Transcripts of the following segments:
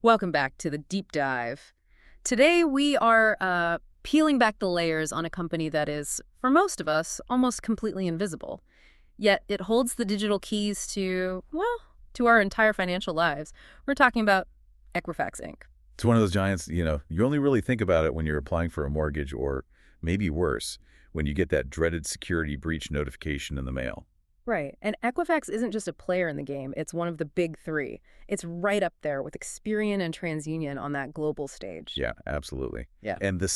Welcome back to the deep dive. Today we are peeling back the layers on a company that is, for most of us, almost completely invisible. Yet it holds the digital keys to, well, to our entire financial lives. We're talking about Equifax Inc. It's one of those giants, you only really think about it when you're applying for a mortgage or maybe worse, when you get that dreaded security breach notification in the mail. Right. And Equifax isn't just a player in the game, it's one of the big three. It's right up there with Experian and TransUnion on that global stage. Yeah, absolutely. Yeah. And the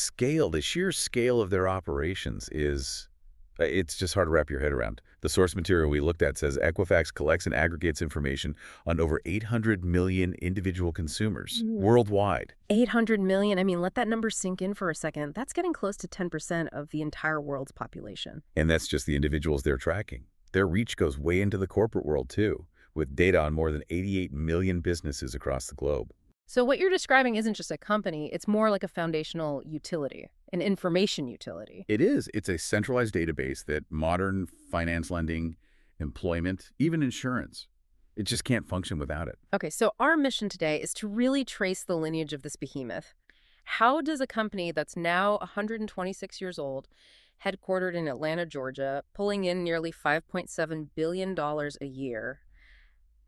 sheer scale of their operations it's just hard to wrap your head around. The source material we looked at says Equifax collects and aggregates information on over 800 million individual consumers worldwide. 800 million. I mean, let that number sink in for a second. That's getting close to 10% of the entire world's population. And that's just the individuals they're tracking. Their reach goes way into the corporate world, too, with data on more than 88 million businesses across the globe. So what you're describing isn't just a company, it's more like a foundational utility, an information utility. It is. It's a centralized database that modern finance lending, employment, even insurance, it just can't function without it. Okay, so our mission today is to really trace the lineage of this behemoth. How does a company that's now 126 years old, headquartered in Atlanta, Georgia, pulling in nearly $5.7 billion a year,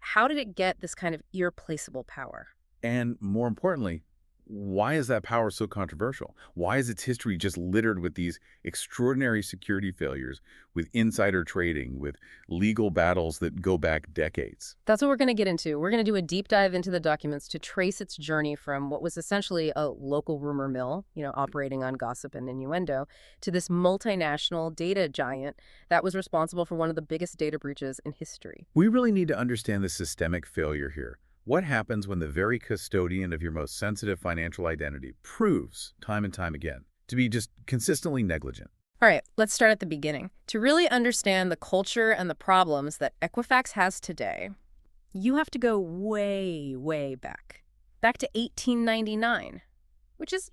how did it get this kind of irreplaceable power? And more importantly, why is that power so controversial? Why is its history just littered with these extraordinary security failures, with insider trading, with legal battles that go back decades? That's what we're going to get into. We're going to do a deep dive into the documents to trace its journey from what was essentially a local rumor mill, operating on gossip and innuendo, to this multinational data giant that was responsible for one of the biggest data breaches in history. We really need to understand the systemic failure here. What happens when the very custodian of your most sensitive financial identity proves, time and time again, to be just consistently negligent? All right, let's start at the beginning. To really understand the culture and the problems that Equifax has today, you have to go way, way back. Back to 1899, which is,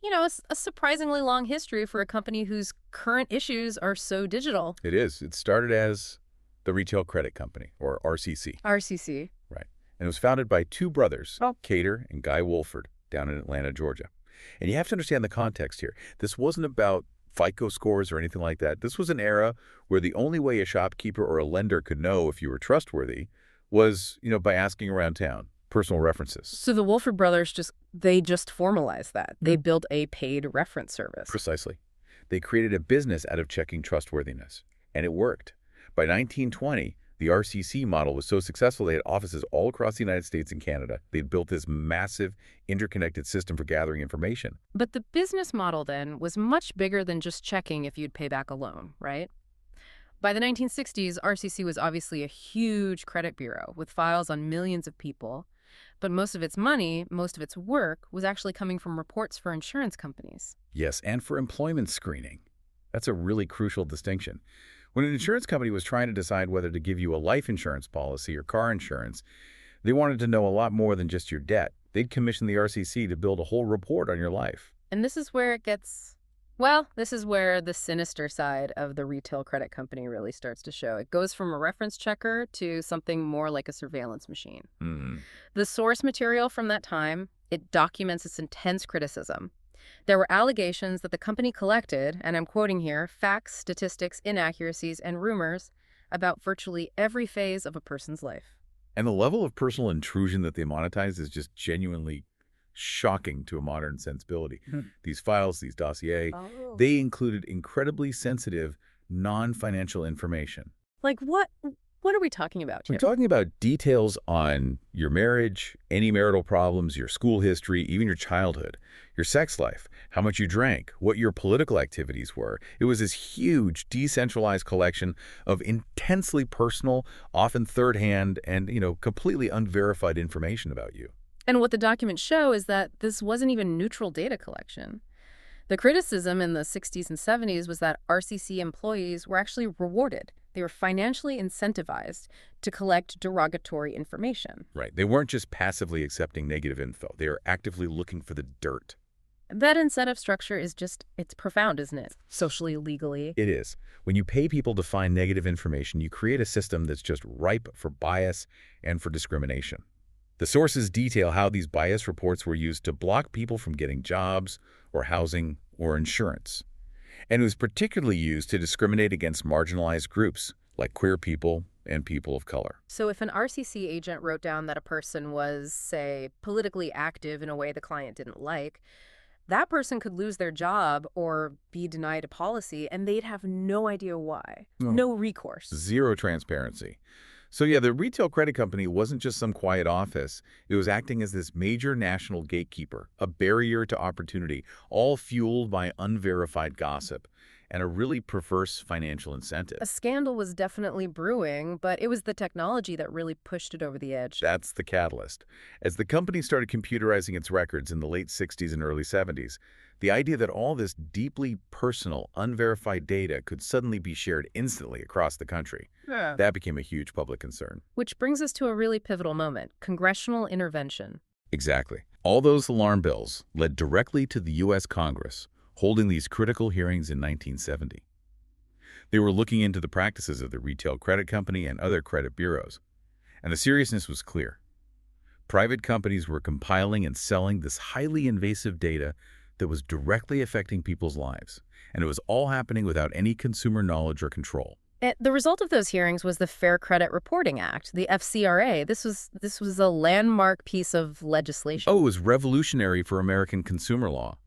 a surprisingly long history for a company whose current issues are so digital. It is. It started as the Retail Credit Company, or RCC. RCC. Right. And it was founded by two brothers, Cater and Guy Wolford, down in Atlanta, Georgia. And you have to understand the context here. This wasn't about FICO scores or anything like that. This was an era where the only way a shopkeeper or a lender could know if you were trustworthy was, by asking around town, personal references. So the Wolford brothers just formalized that. They built a paid reference service. Precisely. They created a business out of checking trustworthiness, and it worked. By 1920, the RCC model was so successful they had offices all across the United States and Canada. They'd built this massive interconnected system for gathering information. But the business model then was much bigger than just checking if you'd pay back a loan, right? By the 1960s, RCC was obviously a huge credit bureau with files on millions of people. But most of its money, most of its work, was actually coming from reports for insurance companies. Yes, and for employment screening. That's a really crucial distinction. When an insurance company was trying to decide whether to give you a life insurance policy or car insurance, they wanted to know a lot more than just your debt. They'd commission the RCC to build a whole report on your life. And this is where this is where the sinister side of the retail credit company really starts to show. It goes from a reference checker to something more like a surveillance machine. The source material from that time, it documents its intense criticism. There were allegations that the company collected, and I'm quoting here, facts, statistics, inaccuracies, and rumors about virtually every phase of a person's life. And the level of personal intrusion that they monetize is just genuinely shocking to a modern sensibility. These files, these dossiers, they included incredibly sensitive, non-financial information. Like what? What are we talking about here? We're talking about details on your marriage, any marital problems, your school history, even your childhood, your sex life, how much you drank, what your political activities were. It was this huge, decentralized collection of intensely personal, often third-hand, and, completely unverified information about you. And what the documents show is that this wasn't even neutral data collection. The criticism in the 60s and 70s was that RCC employees were actually rewarded. They were financially incentivized to collect derogatory information. Right. They weren't just passively accepting negative info. They were actively looking for the dirt. That incentive structure is it's profound, isn't it? Socially, legally. It is. When you pay people to find negative information, you create a system that's just ripe for bias and for discrimination. The sources detail how these bias reports were used to block people from getting jobs or housing or insurance. And it was particularly used to discriminate against marginalized groups like queer people and people of color. So if an RCC agent wrote down that a person was, say, politically active in a way the client didn't like, that person could lose their job or be denied a policy, and they'd have no idea why. Oh. No recourse. Zero transparency. So yeah, the retail credit company wasn't just some quiet office. It was acting as this major national gatekeeper, a barrier to opportunity, all fueled by unverified gossip and a really perverse financial incentive. A scandal was definitely brewing, but it was the technology that really pushed it over the edge. That's the catalyst. As the company started computerizing its records in the late 60s and early 70s, the idea that all this deeply personal, unverified data could suddenly be shared instantly across the country, that became a huge public concern. Which brings us to a really pivotal moment, congressional intervention. Exactly. All those alarm bells led directly to the U.S. Congress, holding these critical hearings in 1970. They were looking into the practices of the retail credit company and other credit bureaus, and the seriousness was clear. Private companies were compiling and selling this highly invasive data that was directly affecting people's lives, and it was all happening without any consumer knowledge or control. The result of those hearings was the Fair Credit Reporting Act, the FCRA. This was a landmark piece of legislation. Oh, it was revolutionary for American consumer law.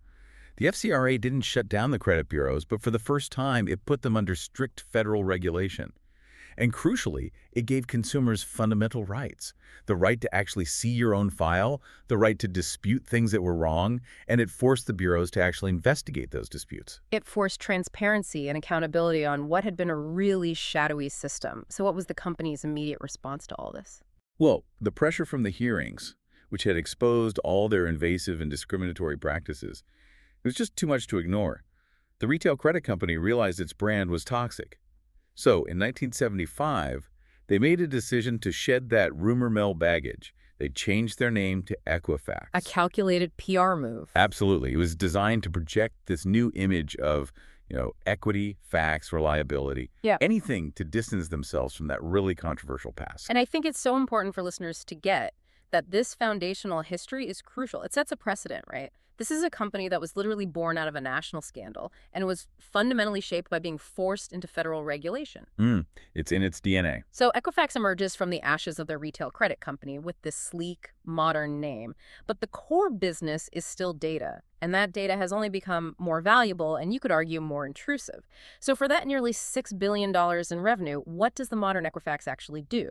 The FCRA didn't shut down the credit bureaus, but for the first time, it put them under strict federal regulation. And crucially, it gave consumers fundamental rights. The right to actually see your own file, the right to dispute things that were wrong, and it forced the bureaus to actually investigate those disputes. It forced transparency and accountability on what had been a really shadowy system. So what was the company's immediate response to all this? Well, the pressure from the hearings, which had exposed all their invasive and discriminatory practices, it was just too much to ignore. The retail credit company realized its brand was toxic. So, in 1975, they made a decision to shed that rumor mill baggage. They changed their name to Equifax. A calculated PR move. Absolutely. It was designed to project this new image of, equity, facts, reliability, anything to distance themselves from that really controversial past. And I think it's so important for listeners to get that this foundational history is crucial. It sets a precedent, right? This is a company that was literally born out of a national scandal and was fundamentally shaped by being forced into federal regulation. It's in its DNA. So Equifax emerges from the ashes of their retail credit company with this sleek, modern name. But the core business is still data, and that data has only become more valuable and you could argue more intrusive. So for that nearly $6 billion in revenue, what does the modern Equifax actually do?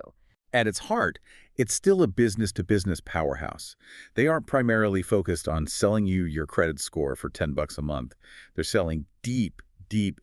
At its heart, it's still a business-to-business powerhouse. They aren't primarily focused on selling you your credit score for $10 a month. They're selling deep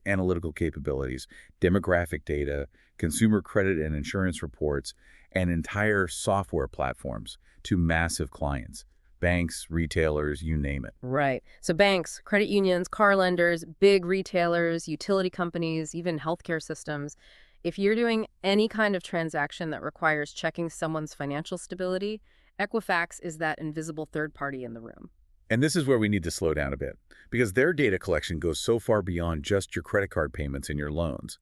analytical capabilities, demographic data, consumer credit and insurance reports, and entire software platforms to massive clients. Banks, retailers, you name it. Right. So banks, credit unions, car lenders, big retailers, utility companies, even healthcare systems. If you're doing any kind of transaction that requires checking someone's financial stability, Equifax is that invisible third party in the room. And this is where we need to slow down a bit, because their data collection goes so far beyond just your credit card payments and your loans.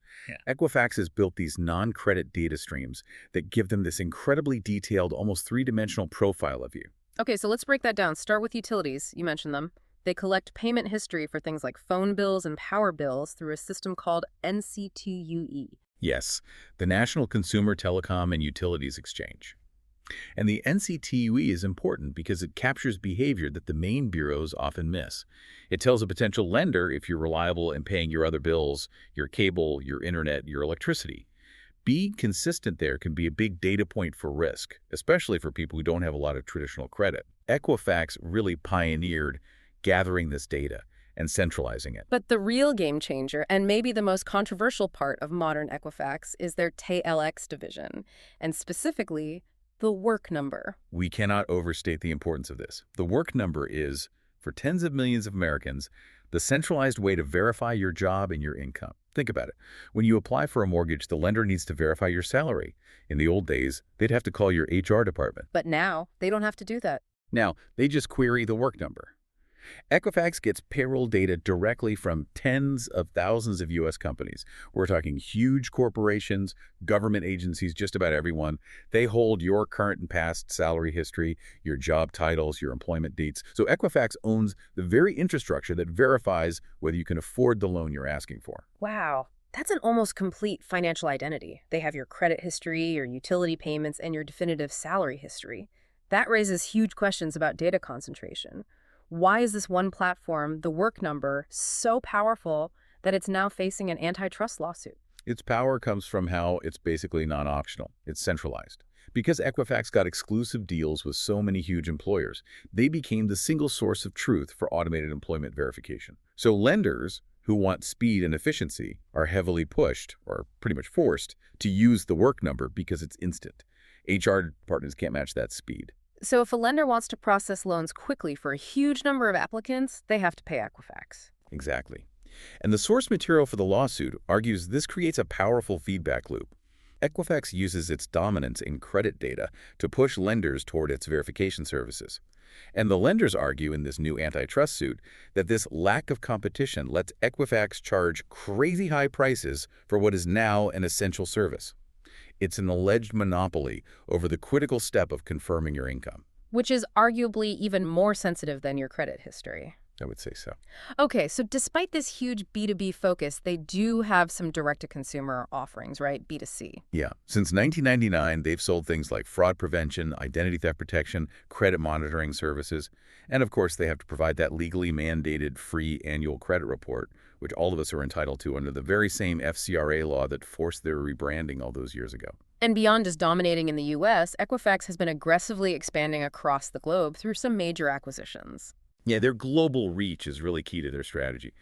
Equifax has built these non-credit data streams that give them this incredibly detailed, almost three-dimensional profile of you. Okay, so let's break that down. Start with utilities. You mentioned them. They collect payment history for things like phone bills and power bills through a system called NCTUE. Yes, the National Consumer Telecom and Utilities Exchange. And the NCTUE is important because it captures behavior that the main bureaus often miss. It tells a potential lender if you're reliable in paying your other bills, your cable, your internet, your electricity. Being consistent there can be a big data point for risk, especially for people who don't have a lot of traditional credit. Equifax really pioneered gathering this data and centralizing it. But the real game changer, and maybe the most controversial part of modern Equifax, is their TLX division, and specifically, the work number. We cannot overstate the importance of this. The work number is, for tens of millions of Americans, the centralized way to verify your job and your income. Think about it. When you apply for a mortgage, the lender needs to verify your salary. In the old days, they'd have to call your HR department. But now, they don't have to do that. Now, they just query the work number. Equifax gets payroll data directly from tens of thousands of U.S. companies. We're talking huge corporations, government agencies, just about everyone. They hold your current and past salary history, your job titles, your employment dates. So Equifax owns the very infrastructure that verifies whether you can afford the loan you're asking for. Wow. That's an almost complete financial identity. They have your credit history, your utility payments, and your definitive salary history. That raises huge questions about data concentration. Why is this one platform, the Work Number, so powerful that it's now facing an antitrust lawsuit? Its power comes from how it's basically non-optional. It's centralized. Because Equifax got exclusive deals with so many huge employers, they became the single source of truth for automated employment verification. So lenders who want speed and efficiency are heavily pushed, or pretty much forced, to use the Work Number because it's instant. HR departments can't match that speed. So if a lender wants to process loans quickly for a huge number of applicants, they have to pay Equifax. Exactly. And the source material for the lawsuit argues this creates a powerful feedback loop. Equifax uses its dominance in credit data to push lenders toward its verification services. And the lenders argue in this new antitrust suit that this lack of competition lets Equifax charge crazy high prices for what is now an essential service. It's an alleged monopoly over the critical step of confirming your income. Which is arguably even more sensitive than your credit history. I would say so. Okay, so despite this huge B2B focus, they do have some direct-to-consumer offerings, right? B2C. Yeah. Since 1999, they've sold things like fraud prevention, identity theft protection, credit monitoring services, and of course, they have to provide that legally mandated free annual credit report, which all of us are entitled to under the very same FCRA law that forced their rebranding all those years ago. And beyond just dominating in the U.S., Equifax has been aggressively expanding across the globe through some major acquisitions. Yeah, their global reach is really key to their strategy.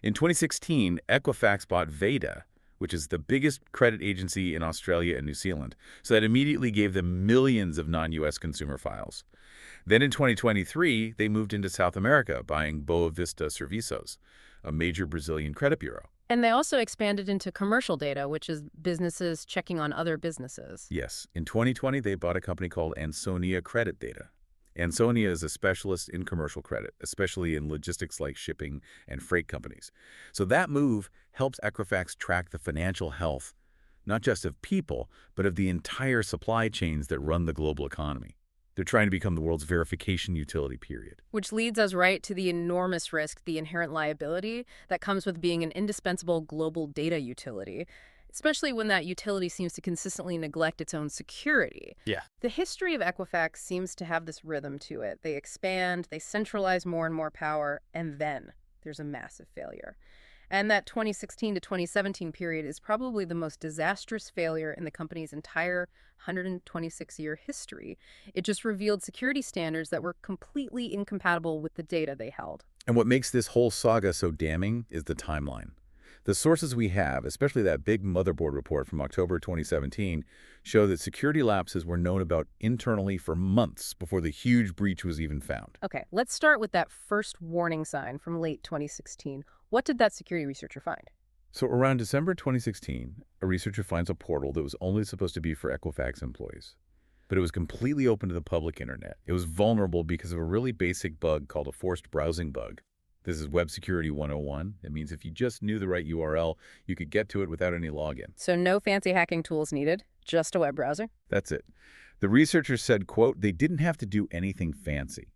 In 2016, Equifax bought Veda, which is the biggest credit agency in Australia and New Zealand, so that immediately gave them millions of non-U.S. consumer files. Then in 2023, they moved into South America, buying Boa Vista Serviços, a major Brazilian credit bureau. And they also expanded into commercial data, which is businesses checking on other businesses. Yes, in 2020, they bought a company called Ansonia Credit Data. Ansonia is a specialist in commercial credit, especially in logistics like shipping and freight companies. So that move helps Equifax track the financial health, not just of people, but of the entire supply chains that run the global economy. They're trying to become the world's verification utility, period. Which leads us right to the enormous risk, the inherent liability that comes with being an indispensable global data utility, especially when that utility seems to consistently neglect its own security. Yeah. The history of Equifax seems to have this rhythm to it. They expand, they centralize more and more power, and then there's a massive failure. And that 2016 to 2017 period is probably the most disastrous failure in the company's entire 126-year history. It just revealed security standards that were completely incompatible with the data they held. And what makes this whole saga so damning is the timeline. The sources we have, especially that big motherboard report from October 2017, show that security lapses were known about internally for months before the huge breach was even found. Okay, let's start with that first warning sign from late 2016. What did that security researcher find? So around December 2016, a researcher finds a portal that was only supposed to be for Equifax employees. But it was completely open to the public internet. It was vulnerable because of a really basic bug called a forced browsing bug. This is Web Security 101. It means if you just knew the right URL, you could get to it without any login. So no fancy hacking tools needed, just a web browser? That's it. The researchers said, quote, they didn't have to do anything fancy.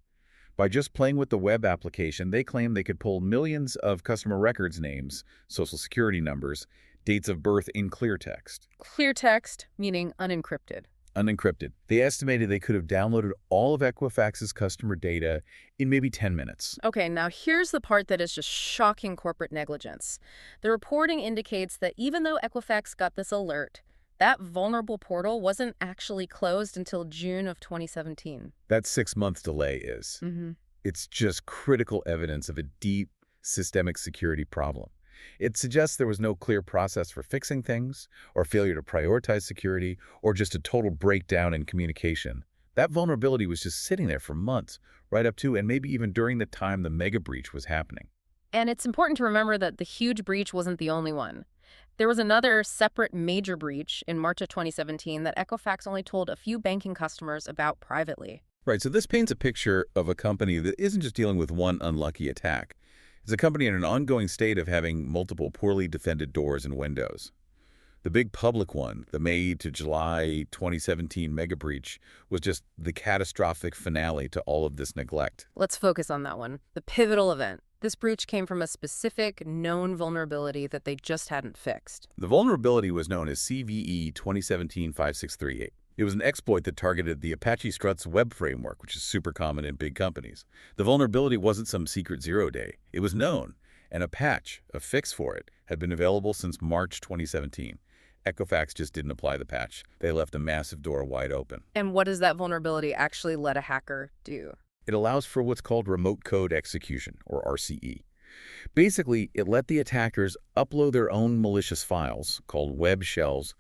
By just playing with the web application, they claimed they could pull millions of customer records names, social security numbers, dates of birth in clear text. Clear text, meaning unencrypted. Unencrypted. They estimated they could have downloaded all of Equifax's customer data in maybe 10 minutes. Okay, now here's the part that is just shocking corporate negligence. The reporting indicates that even though Equifax got this alert, that vulnerable portal wasn't actually closed until June of 2017. That 6-month delay is. It's just critical evidence of a deep systemic security problem. It suggests there was no clear process for fixing things, or failure to prioritize security, or just a total breakdown in communication. That vulnerability was just sitting there for months, right up to and maybe even during the time the mega breach was happening. And it's important to remember that the huge breach wasn't the only one. There was another separate major breach in March of 2017 that Equifax only told a few banking customers about privately. Right, so this paints a picture of a company that isn't just dealing with one unlucky attack. It's a company in an ongoing state of having multiple poorly defended doors and windows. The big public one, the May to July 2017 mega breach, was just the catastrophic finale to all of this neglect. Let's focus on that one. The pivotal event. This breach came from a specific known vulnerability that they just hadn't fixed. The vulnerability was known as CVE 2017-5638. It was an exploit that targeted the Apache Struts web framework, which is super common in big companies. The vulnerability wasn't some secret zero-day. It was known, and a patch, a fix for it, had been available since March 2017. Equifax just didn't apply the patch. They left a massive door wide open. And what does that vulnerability actually let a hacker do? It allows for what's called remote code execution, or RCE. Basically, it let the attackers upload their own malicious files, called web shells,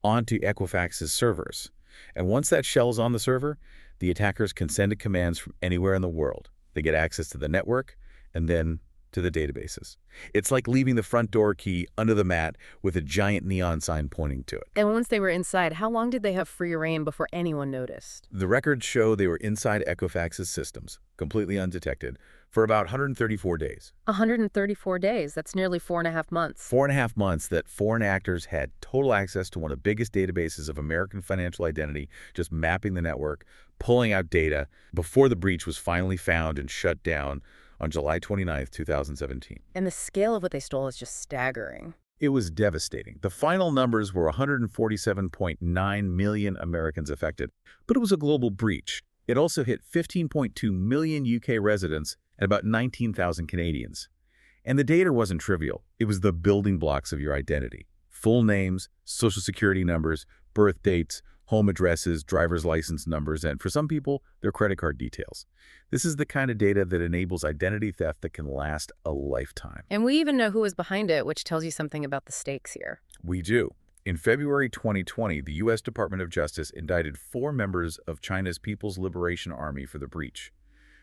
onto Equifax's servers. And once that shell is on the server, the attackers can send it commands from anywhere in the world. They get access to the network and then to the databases. It's like leaving the front door key under the mat with a giant neon sign pointing to it. And once they were inside, how long did they have free reign before anyone noticed? The records show they were inside Equifax's systems, completely undetected, for about 134 days. 134 days. That's nearly 4.5 months. 4.5 months that foreign actors had total access to one of the biggest databases of American financial identity, just mapping the network, pulling out data, before the breach was finally found and shut down on July 29, 2017. And the scale of what they stole is just staggering. It was devastating. The final numbers were 147.9 million Americans affected, but it was a global breach. It also hit 15.2 million UK residents and about 19,000 Canadians. And the data wasn't trivial. It was the building blocks of your identity. Full names, social security numbers, birth dates, home addresses, driver's license numbers, and for some people, their credit card details. This is the kind of data that enables identity theft that can last a lifetime. And we even know who was behind it, which tells you something about the stakes here. We do. In February 2020, the U.S. Department of Justice indicted 4 members of China's People's Liberation Army for the breach.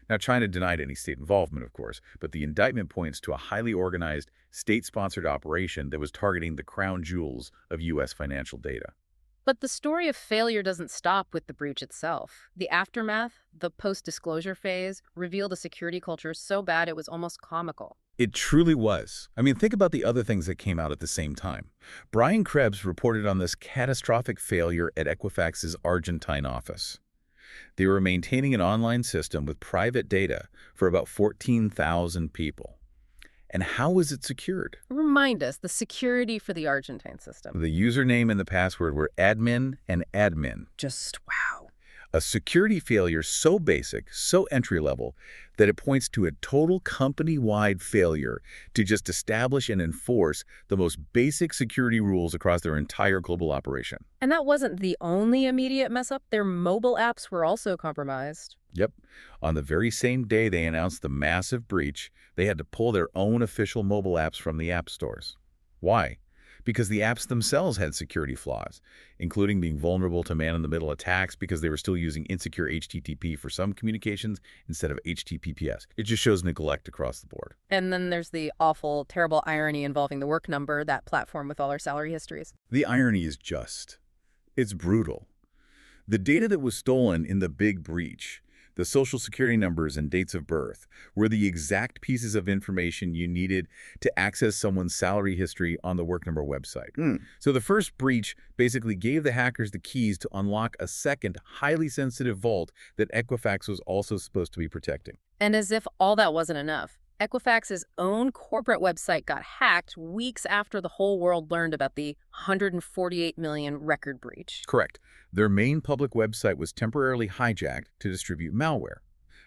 Now, China denied any state involvement, of course, but the indictment points to a highly organized, state-sponsored operation that was targeting the crown jewels of U.S. financial data. But the story of failure doesn't stop with the breach itself. The aftermath, the post-disclosure phase, revealed a security culture so bad it was almost comical. It truly was. I mean, think about the other things that came out at the same time. Brian Krebs reported on this catastrophic failure at Equifax's Argentine office. They were maintaining an online system with private data for about 14,000 people. And how was it secured? Remind us, the security for the Argentine system. The username and the password were admin and admin. Just wow. A security failure so basic, so entry-level, that it points to a total company-wide failure to just establish and enforce the most basic security rules across their entire global operation. And that wasn't the only immediate mess-up. Their mobile apps were also compromised. Yep. On the very same day they announced the massive breach, they had to pull their own official mobile apps from the app stores. Why? Because the apps themselves had security flaws, including being vulnerable to man-in-the-middle attacks because they were still using insecure HTTP for some communications instead of HTTPS. It just shows neglect across the board. And then there's the awful, terrible irony involving the Work Number, that platform with all our salary histories. The irony is just. It's brutal. The data that was stolen in the big breach, the social security numbers and dates of birth, were the exact pieces of information you needed to access someone's salary history on the Work Number website. So the first breach basically gave the hackers the keys to unlock a second, highly sensitive vault that Equifax was also supposed to be protecting. And as if all that wasn't enough, Equifax's own corporate website got hacked weeks after the whole world learned about the 148 million record breach. Correct. Their main public website was temporarily hijacked to distribute malware.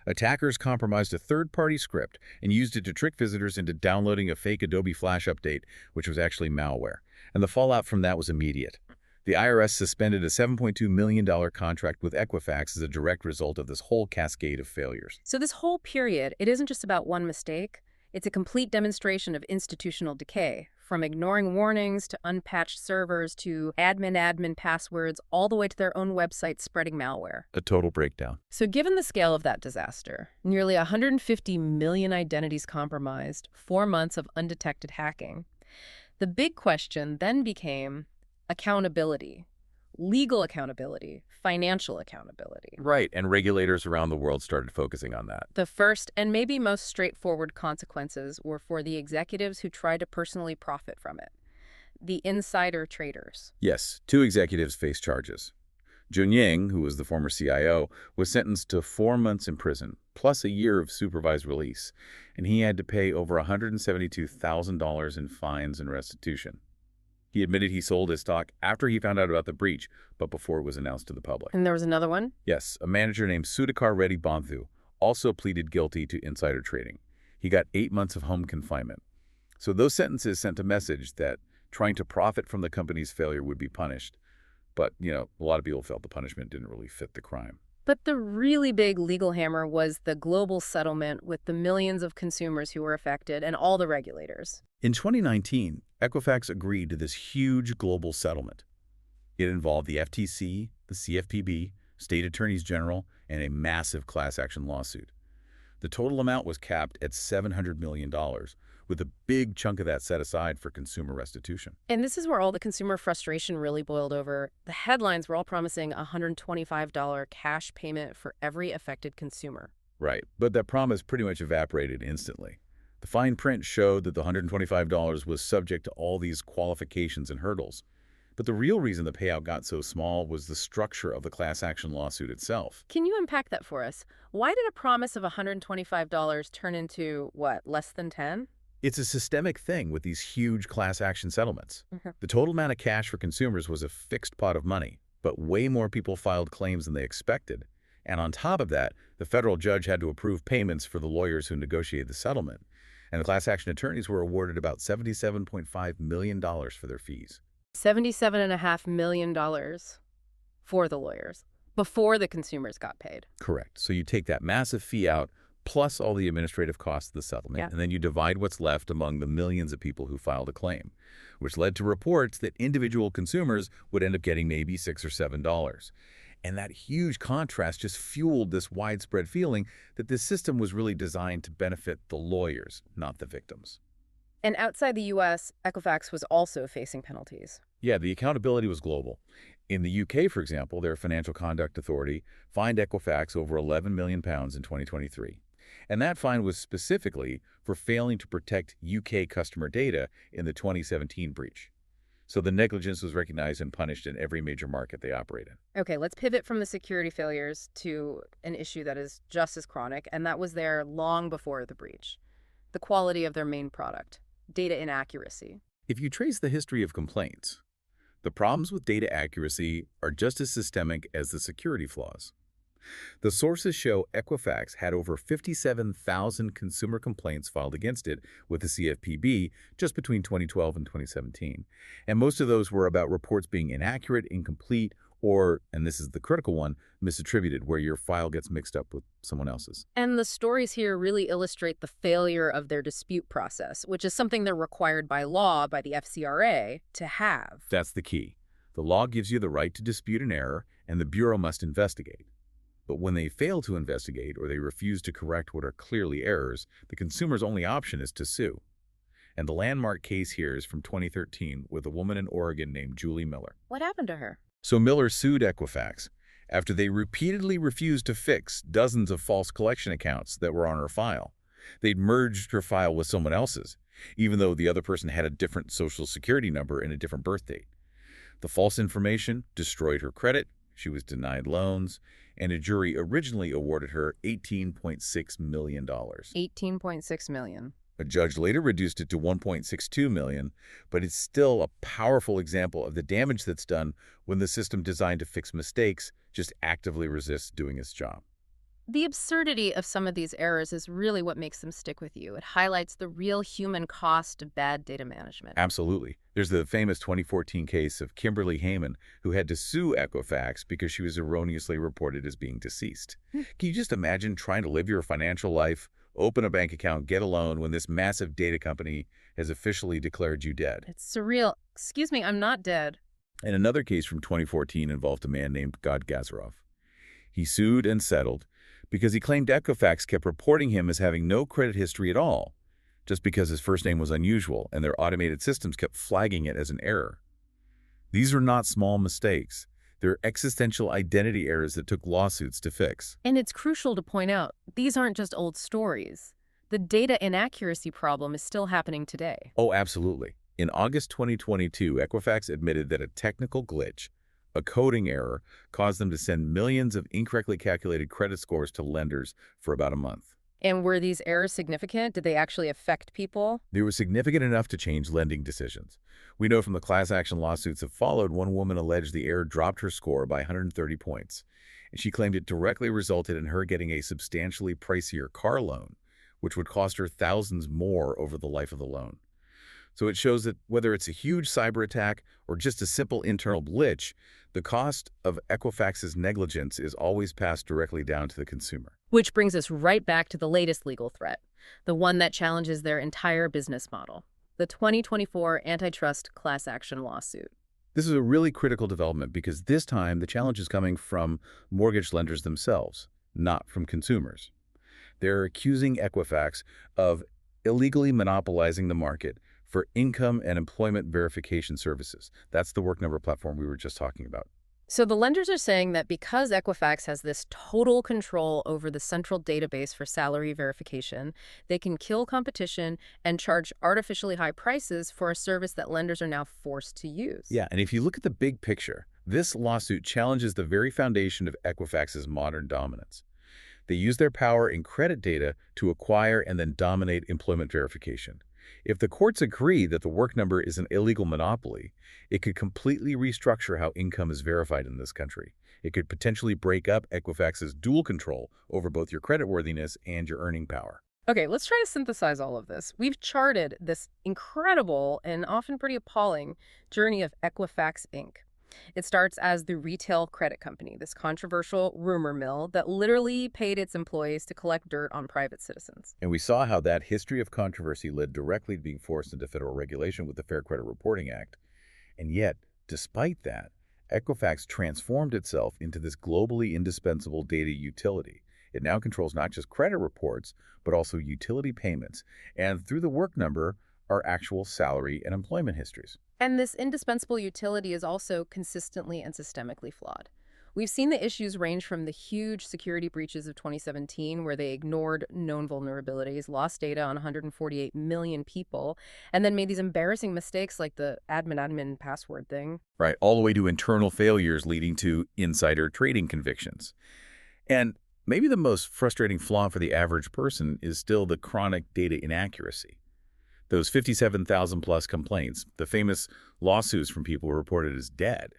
Attackers compromised a third-party script and used it to trick visitors into downloading a fake Adobe Flash update, which was actually malware. And the fallout from that was immediate. The IRS suspended a $7.2 million contract with Equifax as a direct result of this whole cascade of failures. So this whole period, it isn't just about one mistake. It's a complete demonstration of institutional decay, from ignoring warnings to unpatched servers to admin passwords, all the way to their own website spreading malware. A total breakdown. So given the scale of that disaster, nearly 150 million identities compromised, 4 months of undetected hacking, the big question then became accountability. legal accountability, financial accountability. Right, and regulators around the world started focusing on that. The first and maybe most straightforward consequences were for the executives who tried to personally profit from it. The insider traders. Yes, 2 executives faced charges. Junying, who was the former CIO, was sentenced to 4 months in prison, plus a year of supervised release, and he had to pay over $172,000 in fines and restitution. He admitted he sold his stock after he found out about the breach, but before it was announced to the public. And there was another one? Yes, a manager named Sudhakar Reddy Banthu also pleaded guilty to insider trading. He got 8 months of home confinement. So those sentences sent a message that trying to profit from the company's failure would be punished. But, a lot of people felt the punishment didn't really fit the crime. But the really big legal hammer was the global settlement with the millions of consumers who were affected and all the regulators. In 2019, Equifax agreed to this huge global settlement. It involved the FTC, the CFPB, state attorneys general, and a massive class action lawsuit. The total amount was capped at $700 million, with a big chunk of that set aside for consumer restitution. And this is where all the consumer frustration really boiled over. The headlines were all promising a $125 cash payment for every affected consumer. Right, but that promise pretty much evaporated instantly. The fine print showed that the $125 was subject to all these qualifications and hurdles. But the real reason the payout got so small was the structure of the class action lawsuit itself. Can you unpack that for us? Why did a promise of $125 turn into, less than 10? It's a systemic thing with these huge class action settlements. The total amount of cash for consumers was a fixed pot of money, but way more people filed claims than they expected. And on top of that, the federal judge had to approve payments for the lawyers who negotiated the settlement. And the class action attorneys were awarded about $77.5 million for their fees. $77.5 million for the lawyers before the consumers got paid. Correct. So you take that massive fee out, plus all the administrative costs of the settlement, and then you divide what's left among the millions of people who filed a claim, which led to reports that individual consumers would end up getting maybe $6 or $7. And that huge contrast just fueled this widespread feeling that this system was really designed to benefit the lawyers, not the victims. And outside the U.S., Equifax was also facing penalties. Yeah, the accountability was global. In the UK, for example, their Financial Conduct Authority fined Equifax over £11 million in 2023. And that fine was specifically for failing to protect UK customer data in the 2017 breach. So the negligence was recognized and punished in every major market they operate in. Okay, let's pivot from the security failures to an issue that is just as chronic, and that was there long before the breach. The quality of their main product, data inaccuracy. If you trace the history of complaints, the problems with data accuracy are just as systemic as the security flaws. The sources show Equifax had over 57,000 consumer complaints filed against it with the CFPB just between 2012 and 2017. And most of those were about reports being inaccurate, incomplete, or, and this is the critical one, misattributed, where your file gets mixed up with someone else's. And the stories here really illustrate the failure of their dispute process, which is something they're required by law, by the FCRA, to have. That's the key. The law gives you the right to dispute an error, and the Bureau must investigate. But when they fail to investigate or they refuse to correct what are clearly errors, the consumer's only option is to sue. And the landmark case here is from 2013 with a woman in Oregon named Julie Miller. What happened to her? So Miller sued Equifax after they repeatedly refused to fix dozens of false collection accounts that were on her file. They'd merged her file with someone else's, even though the other person had a different social security number and a different birth date. The false information destroyed her credit, she was denied loans, and a jury originally awarded her $18.6 million. $18.6 million. A judge later reduced it to $1.62 million, but it's still a powerful example of the damage that's done when the system designed to fix mistakes just actively resists doing its job. The absurdity of some of these errors is really what makes them stick with you. It highlights the real human cost of bad data management. Absolutely. There's the famous 2014 case of Kimberly Heyman, who had to sue Equifax because she was erroneously reported as being deceased. Can you just imagine trying to live your financial life, open a bank account, get a loan when this massive data company has officially declared you dead? It's surreal. Excuse me, I'm not dead. And another case from 2014 involved a man named Gad Gazarov. He sued and settled because he claimed Equifax kept reporting him as having no credit history at all, just because his first name was unusual and their automated systems kept flagging it as an error. These are not small mistakes. They're existential identity errors that took lawsuits to fix. And it's crucial to point out, these aren't just old stories. The data inaccuracy problem is still happening today. Oh, absolutely. In August 2022, Equifax admitted that a technical glitch, a coding error, caused them to send millions of incorrectly calculated credit scores to lenders for about a month. And were these errors significant? Did they actually affect people? They were significant enough to change lending decisions. We know from the class action lawsuits that followed, one woman alleged the error dropped her score by 130 points, and she claimed it directly resulted in her getting a substantially pricier car loan, which would cost her thousands more over the life of the loan. So it shows that whether it's a huge cyber attack or just a simple internal glitch, the cost of Equifax's negligence is always passed directly down to the consumer. Which brings us right back to the latest legal threat, the one that challenges their entire business model, the 2024 antitrust class action lawsuit. This is a really critical development because this time the challenge is coming from mortgage lenders themselves, not from consumers. They're accusing Equifax of illegally monopolizing the market for income and employment verification services. That's the Work Number platform we were just talking about. So the lenders are saying that because Equifax has this total control over the central database for salary verification, they can kill competition and charge artificially high prices for a service that lenders are now forced to use. Yeah, and if you look at the big picture, this lawsuit challenges the very foundation of Equifax's modern dominance. They use their power in credit data to acquire and then dominate employment verification. If the courts agree that the Work Number is an illegal monopoly, it could completely restructure how income is verified in this country. It could potentially break up Equifax's dual control over both your creditworthiness and your earning power. Okay, let's try to synthesize all of this. We've charted this incredible and often pretty appalling journey of Equifax Inc. It starts as the retail credit company, this controversial rumor mill that literally paid its employees to collect dirt on private citizens. And we saw how that history of controversy led directly to being forced into federal regulation with the Fair Credit Reporting Act. And yet, despite that, Equifax transformed itself into this globally indispensable data utility. It now controls not just credit reports, but also utility payments, and through the Work Number, our actual salary and employment histories. And this indispensable utility is also consistently and systemically flawed. We've seen the issues range from the huge security breaches of 2017, where they ignored known vulnerabilities, lost data on 148 million people, and then made these embarrassing mistakes like the admin password thing. Right, all the way to internal failures leading to insider trading convictions. And maybe the most frustrating flaw for the average person is still the chronic data inaccuracy. Those 57,000 plus complaints, the famous lawsuits from people who reported as dead,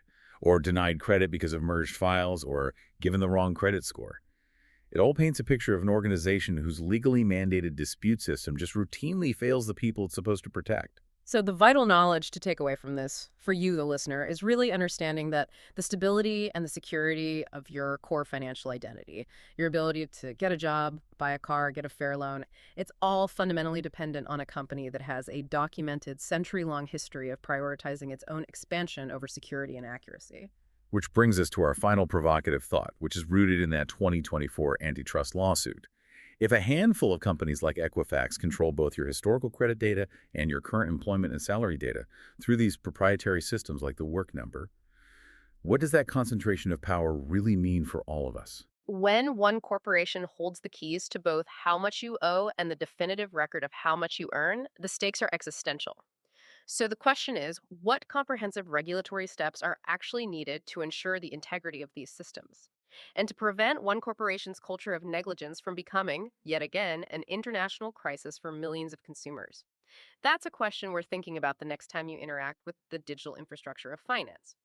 or denied credit because of merged files, or given the wrong credit score. It all paints a picture of an organization whose legally mandated dispute system just routinely fails the people it's supposed to protect. So the vital knowledge to take away from this, for you, the listener, is really understanding that the stability and the security of your core financial identity, your ability to get a job, buy a car, get a fair loan, it's all fundamentally dependent on a company that has a documented century-long history of prioritizing its own expansion over security and accuracy. Which brings us to our final provocative thought, which is rooted in that 2024 antitrust lawsuit. If a handful of companies like Equifax control both your historical credit data and your current employment and salary data through these proprietary systems like the Work Number, what does that concentration of power really mean for all of us? When one corporation holds the keys to both how much you owe and the definitive record of how much you earn, the stakes are existential. So the question is, what comprehensive regulatory steps are actually needed to ensure the integrity of these systems? And to prevent one corporation's culture of negligence from becoming, yet again, an international crisis for millions of consumers? That's a question we're thinking about the next time you interact with the digital infrastructure of finance.